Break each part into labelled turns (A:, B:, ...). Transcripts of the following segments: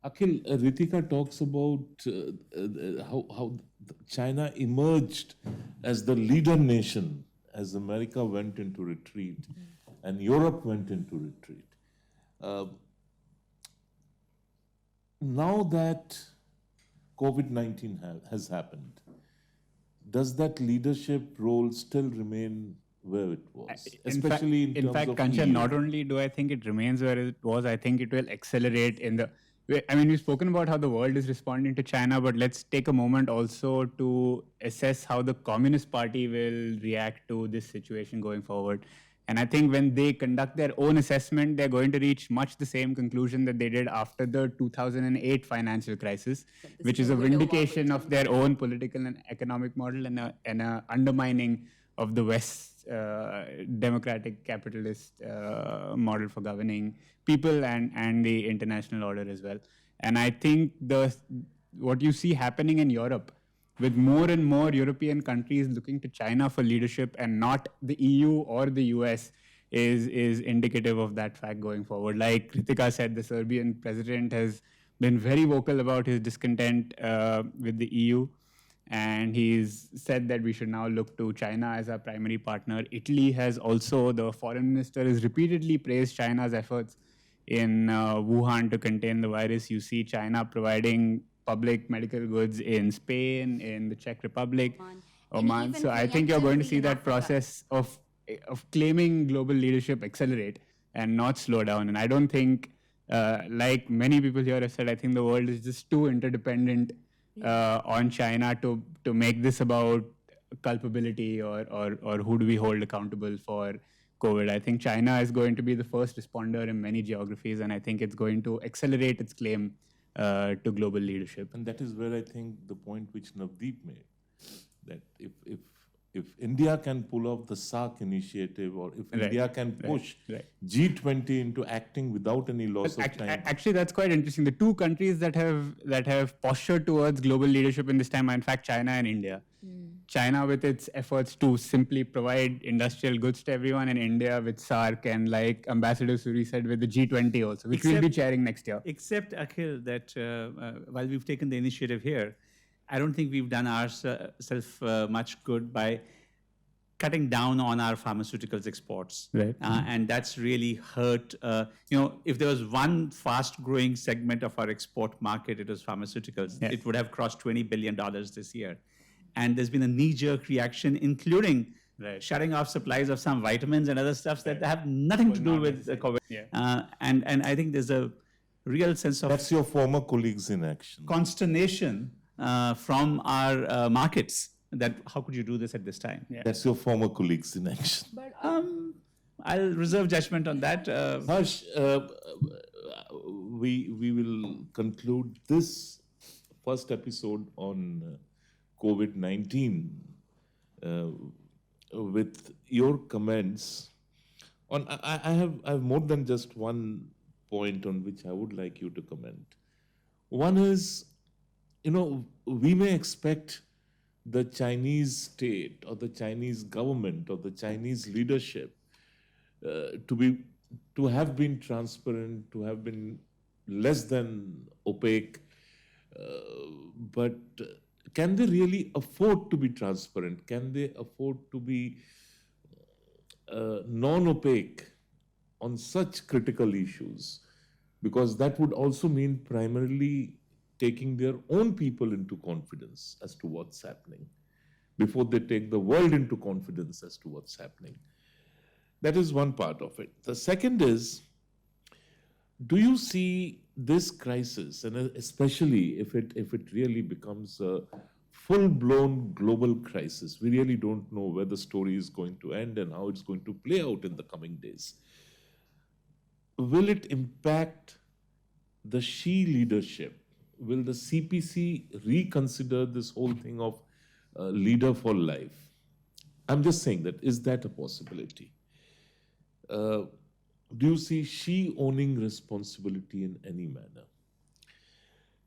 A: Akhil, Ritika talks about how China emerged as the leader nation as America went into retreat and Europe went into retreat. Uh, now that COVID-19 has happened, does that leadership role still remain where it was, especially in terms of
B: Kanchan,
A: EU?
B: not only do I think it remains where it was, I think it will accelerate in the. I mean, we've spoken about how the world is responding to China, but let's take a moment also to assess how the Communist Party will react to this situation going forward. And I think when they conduct their own assessment, they're going to reach much the same conclusion that they did after the 2008 financial crisis, which is a vindication of their own political and economic model and a undermining of the West's democratic capitalist model for governing people and the international order as well. And I think what you see happening in Europe, with more and more European countries looking to China for leadership and not the EU or the US, is indicative of that fact going forward. Like Ritika said, the Serbian president has been very vocal about his discontent with the EU. And he's said that we should now look to China as our primary partner. Italy has also, the foreign minister has repeatedly praised China's efforts in Wuhan to contain the virus. You see China providing public medical goods in Spain, in the Czech Republic, Oman. So I think you're going to see that process of claiming global leadership accelerate and not slow down. And I don't think, like many people here have said, I think the world is just too interdependent on China to make this about culpability or who do we hold accountable for COVID. I think China is going to be the first responder in many geographies, and I think it's going to accelerate its claim to global leadership.
A: And that is where I think the point which Navdeep made, that if India can pull off the SAARC initiative, or if India can push G20 into acting without any loss of time.
B: Actually, that's quite interesting. The two countries that have postured towards global leadership in this time are, in fact, China and India. China with its efforts to simply provide industrial goods to everyone, and India with SAARC and, like Ambassador Suri said, with the G20 also, which we'll be chairing next year.
C: Except, Akhil, that while we've taken the initiative here, I don't think we've done ourselves much good by cutting down on our pharmaceuticals exports.
B: Right.
C: And that's really hurt. If there was one fast-growing segment of our export market, it was pharmaceuticals. Yes. It would have crossed $20 billion this year. And there's been a knee-jerk reaction, including shutting off supplies of some vitamins and other stuffs that have nothing to do with COVID. Yeah. And I think there's a real sense of...
A: That's your former colleagues in action.
C: Consternation from our markets, that how could you do this at this time?
A: Yeah. That's your former colleagues in action.
C: But I'll reserve judgment on that.
A: Harsh, we will conclude this first episode on COVID-19 with your comments on. I have more than just one point on which I would like you to comment. One is, we may expect the Chinese state or the Chinese government or the Chinese leadership to have been transparent, to have been less than opaque, but can they really afford to be transparent? Can they afford to be non-opaque on such critical issues? Because that would also mean primarily taking their own people into confidence as to what's happening before they take the world into confidence as to what's happening. That is one part of it. The second is, do you see this crisis, and especially if it really becomes a full-blown global crisis, we really don't know where the story is going to end and how it's going to play out in the coming days. Will it impact the Xi leadership? Will the CPC reconsider this whole thing of leader for life? I'm just saying that, is that a possibility? Do you see Xi owning responsibility in any manner?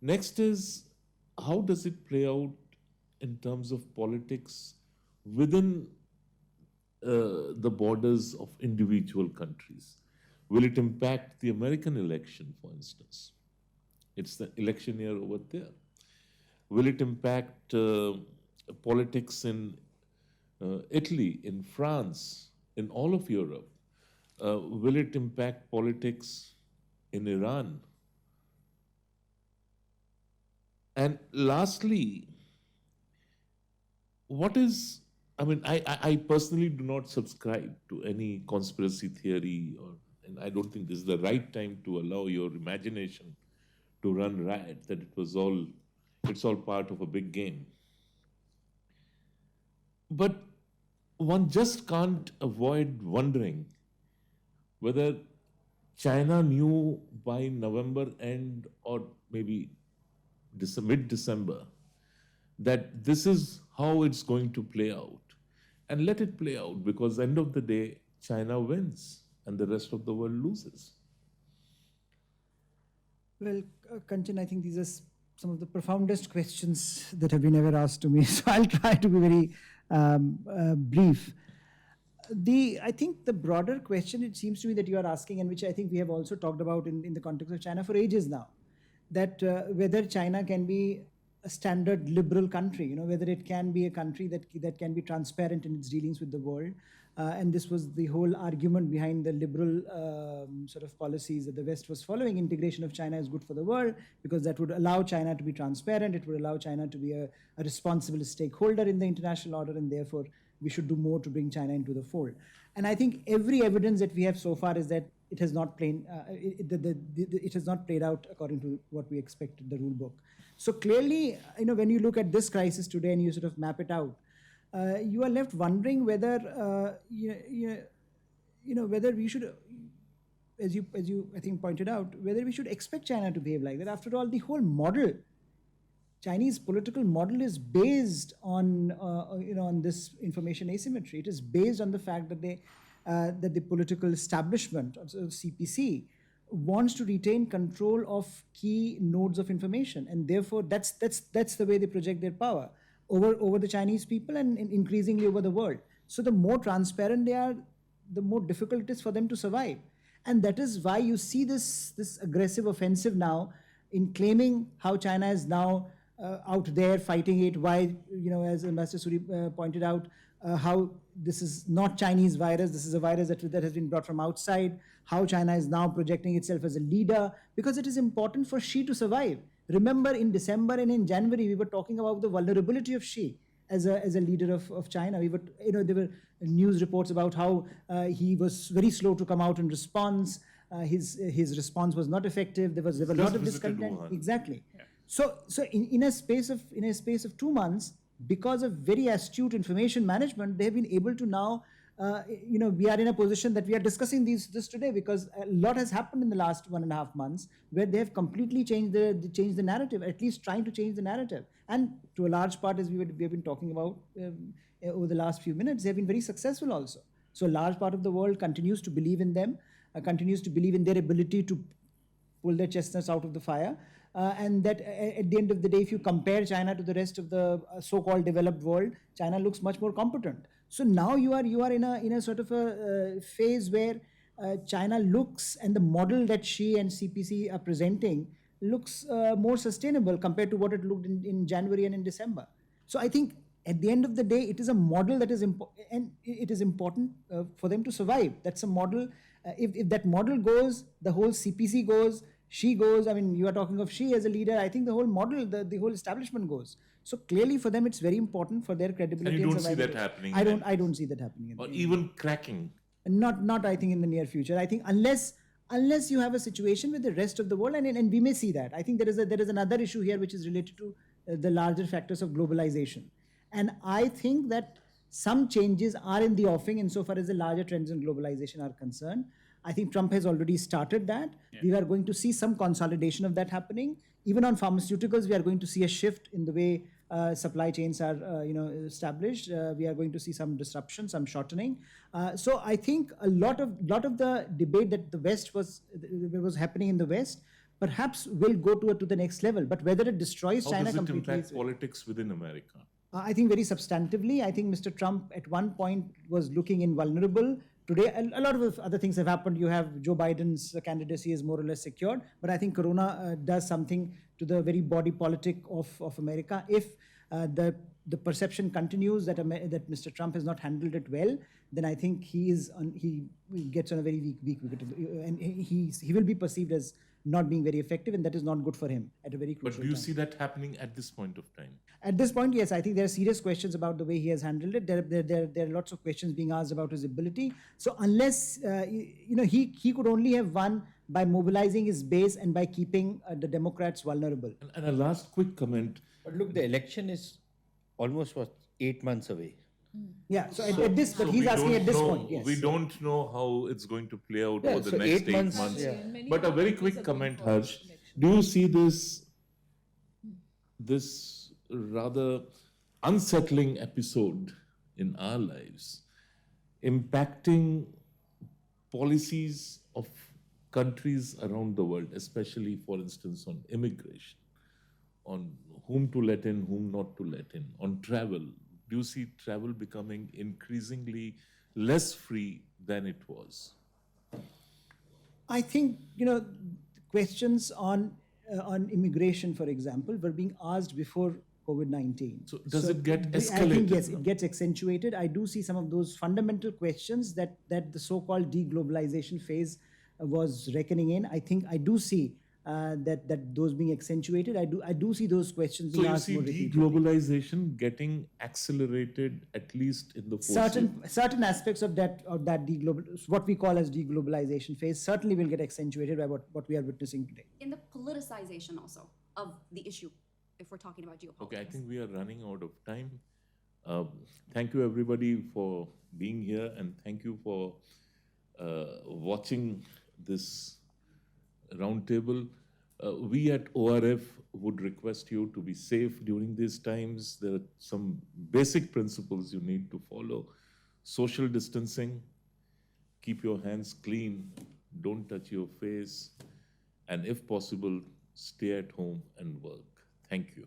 A: Next is, how does it play out in terms of politics within the borders of individual countries? Will it impact the American election, for instance? It's the election year over there. Will it impact politics in Italy, in France, in all of Europe? Will it impact politics in Iran? And lastly, what is, I personally do not subscribe to any conspiracy theory, and I don't think this is the right time to allow your imagination to run riot, that it's all part of a big game. But one just can't avoid wondering whether China knew by November end or maybe mid-December that this is how it's going to play out. And let it play out, because end of the day, China wins and the rest of the world loses.
D: Well, Kanchan, I think these are some of the profoundest questions that have been ever asked to me. So I'll try to be very brief. I think the broader question, it seems to me, that you are asking, and which I think we have also talked about in the context of China for ages now, that whether China can be a standard liberal country, whether it can be a country that can be transparent in its dealings with the world. And this was the whole argument behind the liberal sort of policies that the West was following. Integration of China is good for the world because that would allow China to be transparent. It would allow China to be a responsible stakeholder in the international order, and therefore we should do more to bring China into the fold. And I think every evidence that we have so far is that it has not played out according to what we expected, the rule book. So clearly, when you look at this crisis today and you sort of map it out, you are left wondering whether whether we should, as you I think pointed out, whether we should expect China to behave like that. After all, the whole model, Chinese political model, is based on on this information asymmetry. It is based on the fact that that the political establishment, also CPC, wants to retain control of key nodes of information, and therefore that's the way they project their power over the Chinese people and increasingly over the world. So the more transparent they are, the more difficult it is for them to survive, and that is why you see this aggressive offensive now in claiming how China is now out there fighting it. Why, as Ambassador Suri pointed out, how this is not Chinese virus, this is a virus that has been brought from outside, how China is now projecting itself as a leader, because it is important for Xi to survive. Remember, in December and in January, we were talking about the vulnerability of Xi as a leader of China. We were, there were news reports about how he was very slow to come out in response. His response was not effective. There were a lot of discontent. Exactly. Yeah. So in a space of 2 months, because of very astute information management, they have been able to now, we are in a position that we are discussing this today because a lot has happened in the last 1.5 months where they have completely changed the narrative, at least trying to change the narrative. And to a large part, as we have been talking about over the last few minutes, they have been very successful also. So a large part of the world continues to believe in them, continues to believe in their ability to pull their chestnuts out of the fire. And that at the end of the day, if you compare China to the rest of the so-called developed world, China looks much more competent. So now you are in a sort of a phase where China looks, and the model that Xi and CPC are presenting looks more sustainable compared to what it looked in January and in December. So I think at the end of the day, it is a model that is and it is important for them to survive. That's a model. If that model goes, the whole CPC goes. Xi goes. I mean, you are talking of Xi as a leader. I think the whole model, the whole establishment goes. So clearly, for them, it's very important for their credibility.
A: And you don't see that happening.
D: I don't see that happening.
A: Or even cracking.
D: Not I think in the near future. I think unless you have a situation with the rest of the world, and we may see that. I think there is another issue here which is related to the larger factors of globalization, and I think that some changes are in the offing insofar as the larger trends in globalization are concerned. I think Trump has already started that. Yeah. We are going to see some consolidation of that happening. Even on pharmaceuticals, we are going to see a shift in the way supply chains are established. We are going to see some disruption, some shortening. So I think a lot of the debate that the West was happening in the West perhaps will go to the next level. But whether it destroys China completely...
A: How does it impact politics within America?
D: I think very substantively. I think Mr. Trump at one point was looking invulnerable, today. A lot of other things have happened. You have Joe Biden's candidacy is more or less secured, but I think Corona does something to the very body politic of America. If the perception continues that that Mr. Trump has not handled it well, then I think he gets on a very weak wicket, and he will be perceived as not being very effective, and that is not good for him at a very crucial
A: But do you
D: time.
A: see that happening at this point of time?
D: At this point, yes, I think there are serious questions about the way he has handled it. There are lots of questions being asked about his ability. So unless he could only have won by mobilizing his base and by keeping the Democrats vulnerable.
A: And a last quick comment.
E: But look, the election is almost 8 months away.
D: Yeah. So at this, but
A: So
D: he's
A: we
D: asking
A: don't
D: at this
A: know-
D: point. Yes.
A: We don't know how it's going to play out
E: Yeah,
A: over the
E: so
A: next
E: 8
A: 8
E: months,
A: months.
E: yeah.
A: But a very quick comment, Harsh. Do you see this rather unsettling episode in our lives impacting policies of countries around the world, especially, for instance, on immigration, on whom to let in, whom not to let in, on travel? Do you see travel becoming increasingly less free than it was?
D: I think questions on immigration, for example, were being asked before COVID-19.
A: So does it get
D: I think
A: escalated
D: yes,
A: now?
D: it gets accentuated. I do see some of those fundamental questions that the so-called deglobalization phase was reckoning in. I do see that those being accentuated. I do see those questions
A: So
D: being
A: you
D: asked
A: see
D: more repeatedly.
A: deglobalization getting accelerated, at least in the foreseeable.
D: Certain aspects of that what we call as deglobalization phase, certainly will get accentuated by what we are witnessing today.
F: In the politicization also of the issue, if we're talking about geopolitics.
A: Okay, I think we are running out of time. Thank you, everybody, for being here, and thank you for watching this roundtable. We at ORF would request you to be safe during these times. There are some basic principles you need to follow. Social distancing, keep your hands clean, don't touch your face, and if possible, stay at home and work. Thank you.